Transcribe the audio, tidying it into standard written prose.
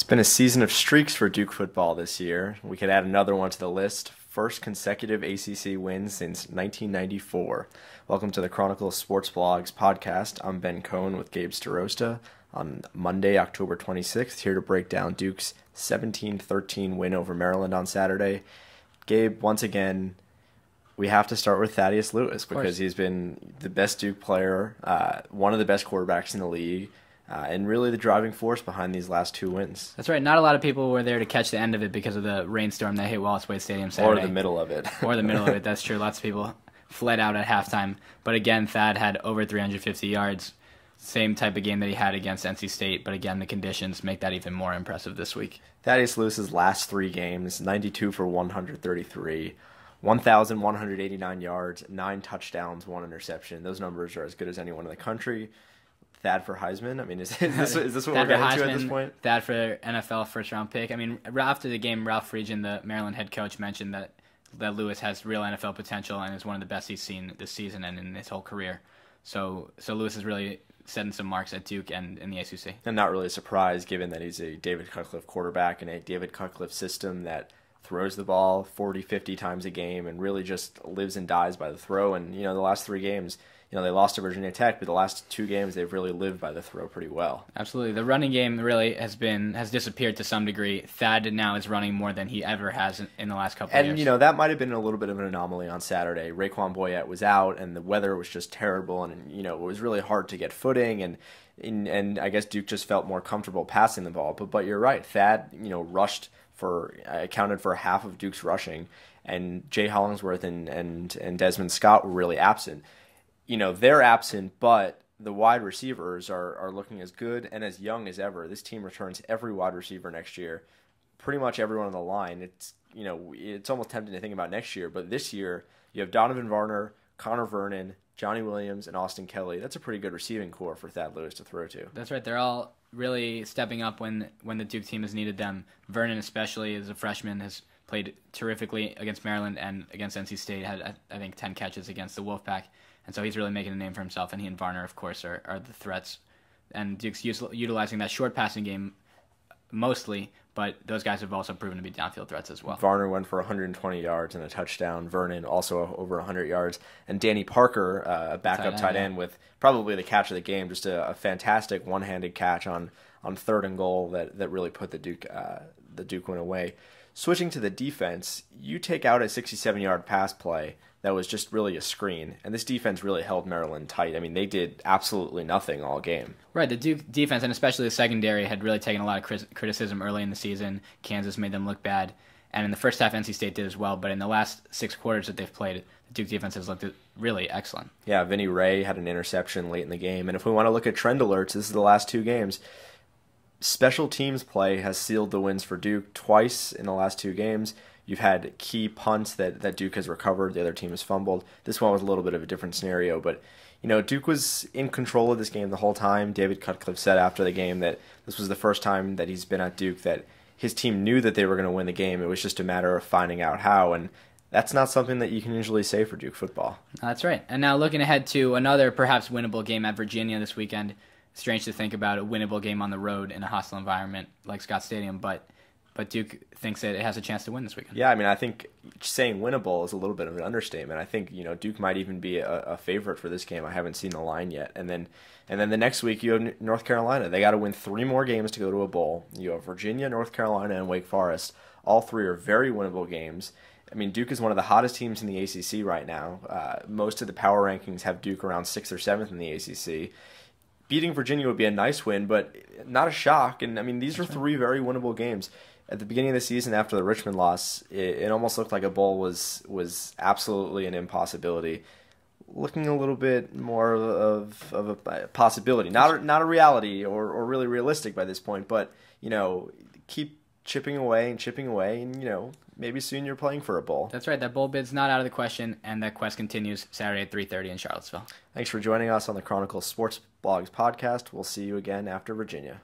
been a season of streaks for Duke football this year. We could add another one to the list. First consecutive ACC win since 1994. Welcome to the Chronicle Sports Blogs podcast. I'm Ben Cohen with Gabe Starosta on Monday, October 26th, here to break down Duke's 17-13 win over Maryland on Saturday. Gabe, once again, we have to start with Thaddeus Lewis because he's been the best Duke player, one of the best quarterbacks in the league, and really the driving force behind these last two wins. That's right. Not a lot of people were there to catch the end of it because of the rainstorm that hit Wallace Wade Stadium Saturday. Or the middle of it. Or the middle of it. That's true. Lots of people fled out at halftime. But again, Thad had over 350 yards. Same type of game that he had against NC State. But again, the conditions make that even more impressive this week. Thaddeus Lewis's last three games, 92 for 133, 1,189 yards, 9 touchdowns, 1 interception. Those numbers are as good as anyone in the country. Thad for Heisman? I mean, is this what we're getting to at this point? Thad for NFL first-round pick. I mean, after the game, Ralph Friedgen, the Maryland head coach, mentioned that Lewis has real NFL potential and is one of the best he's seen this season and in his whole career. So Lewis is really setting some marks at Duke and in the ACC. And not really a surprise, given that he's a David Cutcliffe quarterback in a David Cutcliffe system that throws the ball 40, 50 times a game and really just lives and dies by the throw. And, the last 3 games, they lost to Virginia Tech, but the last 2 games they've really lived by the throw pretty well. Absolutely. The running game really has disappeared to some degree. Thad now is running more than he ever has in the last couple of years. And, that might have been a little bit of an anomaly on Saturday. Raekwon Boyette was out, and the weather was just terrible, and, it was really hard to get footing, and I guess Duke just felt more comfortable passing the ball. But you're right. Thad, accounted for half of Duke's rushing, and Jay Hollingsworth and Desmond Scott were really absent. They're absent, but the wide receivers are looking as good and as young as ever. This team returns every wide receiver next year, pretty much everyone on the line. It's almost tempting to think about next year, but this year you have Donovan Varner, Connor Vernon, Johnny Williams, and Austin Kelly. That's a pretty good receiving core for Thad Lewis to throw to. That's right. They're all really stepping up when the Duke team has needed them. Vernon, especially as a freshman, has played terrifically against Maryland and against NC State. Had, I think, 10 catches against the Wolfpack. And so he's really making a name for himself, and he and Varner, of course, are the threats. And Duke's utilizing that short passing game mostly, but those guys have also proven to be downfield threats as well. Varner went for 120 yards and a touchdown. Vernon also over 100 yards. And Danny Parker, a backup tight end with probably the catch of the game, just a fantastic one-handed catch on 3rd and goal that really put the Duke win away. Switching to the defense, you take out a 67-yard pass play that was just really a screen, and this defense really held Maryland tight. I mean, they did absolutely nothing all game. Right, the Duke defense, and especially the secondary, had really taken a lot of criticism early in the season. Kansas made them look bad, and in the first half, NC State did as well, but in the last 6 quarters that they've played, the Duke defense has looked really excellent. Yeah, Vinny Ray had an interception late in the game, and if we want to look at trend alerts, this is the last 2 games. Special teams play has sealed the wins for Duke twice in the last 2 games. You've had key punts that Duke has recovered. The other team has fumbled. This one was a little bit of a different scenario, but Duke was in control of this game the whole time. David Cutcliffe said after the game that this was the first time that he's been at Duke that his team knew that they were going to win the game. It was just a matter of finding out how, and that's not something that you can usually say for Duke football. That's right. And now looking ahead to another perhaps winnable game at Virginia this weekend. Strange to think about a winnable game on the road in a hostile environment like Scott Stadium, but Duke thinks that it has a chance to win this weekend. Yeah, I mean, I think saying winnable is a little bit of an understatement. I think Duke might even be a favorite for this game. I haven't seen the line yet. And then the next week you have North Carolina. They got to win 3 more games to go to a bowl. You have Virginia, North Carolina, and Wake Forest. All 3 are very winnable games. I mean, Duke is one of the hottest teams in the ACC right now. Most of the power rankings have Duke around 6th or 7th in the ACC. Beating Virginia would be a nice win, but not a shock. And, I mean, these are 3 very winnable games. At the beginning of the season, after the Richmond loss, it almost looked like a bowl was absolutely an impossibility. Looking a little bit more of a possibility. Not a reality or really realistic by this point, but, keep chipping away, and, maybe soon you're playing for a bowl. That's right. That bowl bid's not out of the question, and that quest continues Saturday at 3:30 in Charlottesville. Thanks for joining us on the Chronicle Sports Blogs podcast. We'll see you again after Virginia.